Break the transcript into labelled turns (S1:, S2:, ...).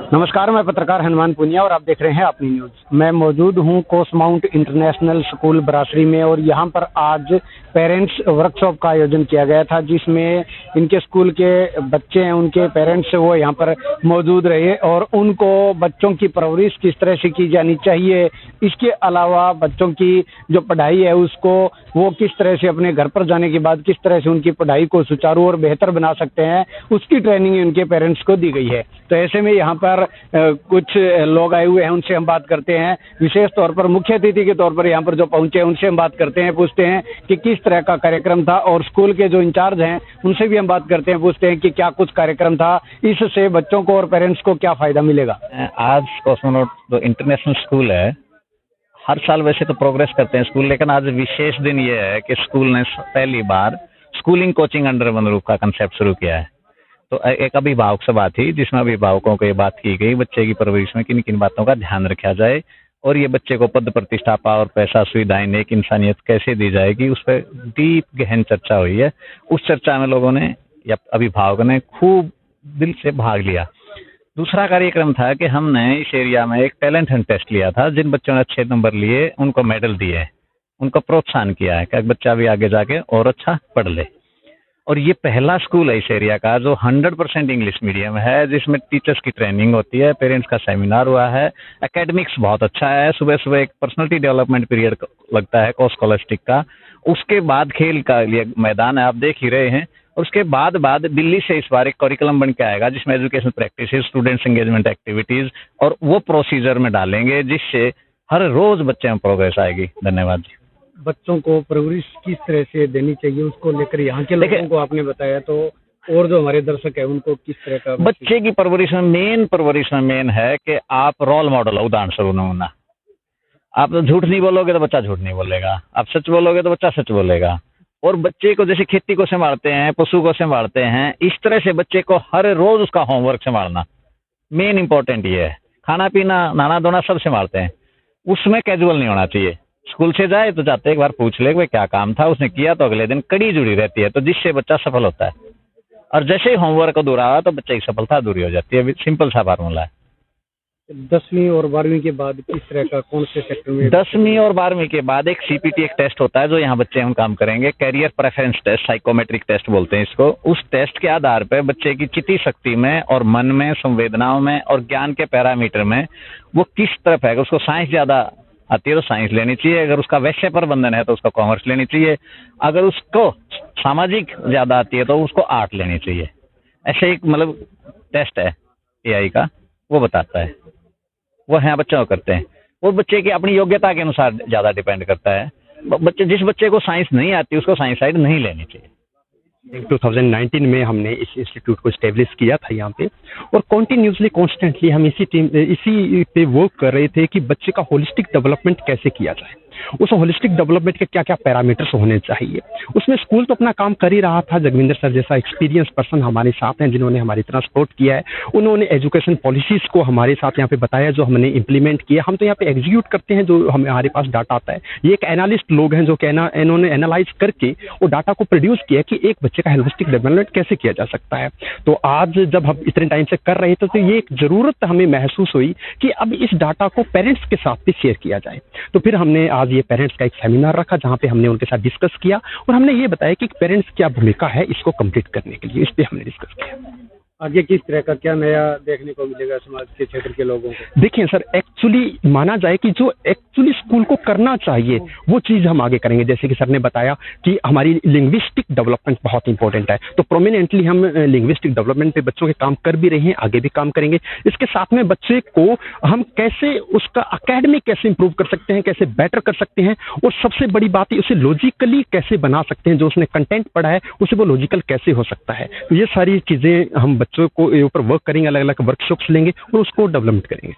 S1: नमस्कार, मैं पत्रकार हनुमान पुनिया और आप देख रहे हैं अपनी न्यूज। मैं मौजूद हूं कोसमाउंट इंटरनेशनल स्कूल बरासरी में और यहां पर आज पेरेंट्स वर्कशॉप का आयोजन किया गया था, जिसमें इनके स्कूल के बच्चे हैं, उनके पेरेंट्स वो यहां पर मौजूद रहे और उनको बच्चों की परवरिश किस तरह से की जानी चाहिए, इसके अलावा बच्चों की जो पढ़ाई है उसको वो किस तरह से अपने घर पर जाने के बाद किस तरह से उनकी पढ़ाई को सुचारू और बेहतर बना सकते हैं, उसकी ट्रेनिंग उनके पेरेंट्स को दी गई है। तो ऐसे में यहाँ पर कुछ लोग आए हुए हैं, उनसे हम बात करते हैं। विशेष तौर पर मुख्य अतिथि के तौर पर यहाँ पर जो पहुंचे हैं उनसे हम बात करते हैं, पूछते हैं कि किस तरह का कार्यक्रम था और स्कूल के जो इंचार्ज हैं उनसे भी हम बात करते हैं, पूछते हैं कि क्या कुछ कार्यक्रम था, इससे बच्चों को और पेरेंट्स को क्या फायदा मिलेगा।
S2: आज कोसमोनाउट जो इंटरनेशनल स्कूल है, हर साल वैसे तो प्रोग्रेस करते हैं स्कूल, लेकिन आज विशेष दिन ये है कि स्कूल ने पहली बार schooling coaching under one roof का कंसेप्ट शुरू किया है। तो एक अभिभावक सभा थी जिसमें अभिभावकों को ये बात की गई बच्चे की परवरिश में किन किन बातों का ध्यान रखा जाए और ये बच्चे को पद प्रतिष्ठा और पैसा सुविधाएं नेक इंसानियत कैसे दी जाएगी, उस पर डीप गहन चर्चा हुई है। उस चर्चा में लोगों ने या अभिभावकों ने खूब दिल से भाग लिया। दूसरा कार्यक्रम था कि हमने इस एरिया में एक टैलेंट हंट टेस्ट लिया था। जिन बच्चों ने अच्छे नंबर लिए उनको मेडल दिए, उनको प्रोत्साहन किया है कि बच्चा भी आगे जाके और अच्छा पढ़ ले। और ये पहला स्कूल है इस एरिया का जो 100% इंग्लिश मीडियम है, जिसमें टीचर्स की ट्रेनिंग होती है, पेरेंट्स का सेमिनार हुआ है, एकेडमिक्स बहुत अच्छा है। सुबह सुबह एक पर्सनालिटी डेवलपमेंट पीरियड लगता है को स्कॉलस्टिक का, उसके बाद खेल का लिए मैदान है, आप देख ही रहे हैं। और उसके बाद दिल्ली से इस बार एक करिकुलम बन के आएगा जिसमें education practice, students engagement activities और वो प्रोसीजर में डालेंगे जिससे हर रोज बच्चे में प्रोग्रेस आएगी। धन्यवाद जी।
S1: बच्चों को परवरिश किस तरह से देनी चाहिए उसको लेकर यहाँ के लोगों को आपने बताया, तो और जो हमारे दर्शक है उनको किस तरह का
S2: बच्चे की परवरिश में मेन है कि आप रोल मॉडल हो, उदाहरण स्वरूप नमूना। आप तो झूठ नहीं बोलोगे तो बच्चा झूठ नहीं बोलेगा, आप सच बोलोगे तो बच्चा सच बोलेगा। और बच्चे को जैसे खेती को संभालते हैं, पशु को संभालते हैं, इस तरह से बच्चे को हर रोज उसका होमवर्क संभालना मेन इंपॉर्टेंट ये है। खाना पीना नहाना धोना सब संभालते हैं, उसमें कैजुअल नहीं होना चाहिए। स्कूल से जाए तो जाते एक बार पूछ ले भाई क्या काम था, उसने किया तो अगले दिन कड़ी जुड़ी रहती है, तो जिससे बच्चा सफल होता है। और जैसे ही होमवर्क अधूरा हुआ तो बच्चे की सफलता अधूरी हो जाती है। सिंपल सा फार्मूला है।
S1: 10वीं और 12वीं के बाद किस तरह का कौन से सेक्टर में?
S2: 10वीं और 12वीं के बाद एक CPT एक टेस्ट होता है जो यहाँ बच्चे हम काम करेंगे, career preference test, psychometric test बोलते हैं इसको। उस टेस्ट के आधार पर बच्चे की चित्ती शक्ति में और मन में, संवेदनाओं में और ज्ञान के पैरामीटर में वो किस तरफ है। उसको साइंस ज्यादा आती है तो साइंस लेनी चाहिए, अगर उसका वैश्य प्रबंधन है तो उसको कॉमर्स लेनी चाहिए, अगर उसको सामाजिक ज्यादा आती है तो उसको आर्ट लेनी चाहिए। ऐसे एक मतलब टेस्ट है AI का, वो बताता है, वो है बच्चों को करते हैं। वो बच्चे की अपनी योग्यता के अनुसार ज्यादा डिपेंड करता है। जिस बच्चे को साइंस नहीं आती उसको साइंस साइड नहीं लेनी चाहिए।
S1: 2019 में हमने इस इंस्टीट्यूट को स्टेब्लिश किया था यहाँ पे, और कॉन्टिन्यूसली कॉन्स्टेंटली हम इसी पे वर्क कर रहे थे कि बच्चे का होलिस्टिक डेवलपमेंट कैसे किया जाए, उस होलिस्टिक डेवलपमेंट के क्या क्या पैरामीटर्स होने चाहिए। उसमें स्कूल तो अपना काम कर ही रहा था। जगविंदर सर जैसा एक्सपीरियंस पर्सन हमारे साथ हैं जिन्होंने हमारी तरह सपोर्ट किया है, उन्होंने एजुकेशन पॉलिसीज को हमारे साथ यहाँ पे बताया जो हमने इम्प्लीमेंट किया। हम तो यहाँ पे एग्जीक्यूट करते हैं जो हमारे पास डाटा आता है। ये एक एनालिस्ट लोग हैं जो कहना इन्होंने एनालाइज करके वो डाटा को प्रोड्यूस किया कि एक बच्चे का होलिस्टिक डेवलपमेंट कैसे किया जा सकता है। तो आज जब हम इतने टाइम से कर रहे थे तो ये एक जरूरत हमें महसूस हुई कि अब इस डाटा को पेरेंट्स के साथ भी शेयर किया जाए। तो फिर हमने आज ये पेरेंट्स का एक सेमिनार रखा जहां पे हमने उनके साथ डिस्कस किया और हमने ये बताया कि पेरेंट्स क्या भूमिका है इसको कंप्लीट करने के लिए, इस पे हमने डिस्कस किया। आगे किस तरह का क्या नया देखने को मिलेगा समाज के क्षेत्र के लोगों को? देखिए सर, एक्चुअली माना जाए कि जो एक्चुअली स्कूल को करना चाहिए वो चीज हम आगे करेंगे। जैसे कि सर ने बताया कि हमारी लिंग्विस्टिक डेवलपमेंट बहुत इंपॉर्टेंट है, तो प्रोमिनेंटली हम लिंग्विस्टिक डेवलपमेंट पे बच्चों के काम कर भी रहे हैं, आगे भी काम करेंगे। इसके साथ में बच्चे को हम कैसे उसका एकेडमिक कैसे इंप्रूव कर सकते हैं, कैसे बेटर कर सकते हैं, और सबसे बड़ी बात है उसे लॉजिकली कैसे बना सकते हैं। जो उसने कंटेंट पढ़ा है उसे वो लॉजिकल कैसे हो सकता है। तो ये सारी चीजें हम बच्चों को ऊपर वर्क करेंगे, अलग अलग वर्कशॉप्स लेंगे और उसको डेवलपमेंट करेंगे।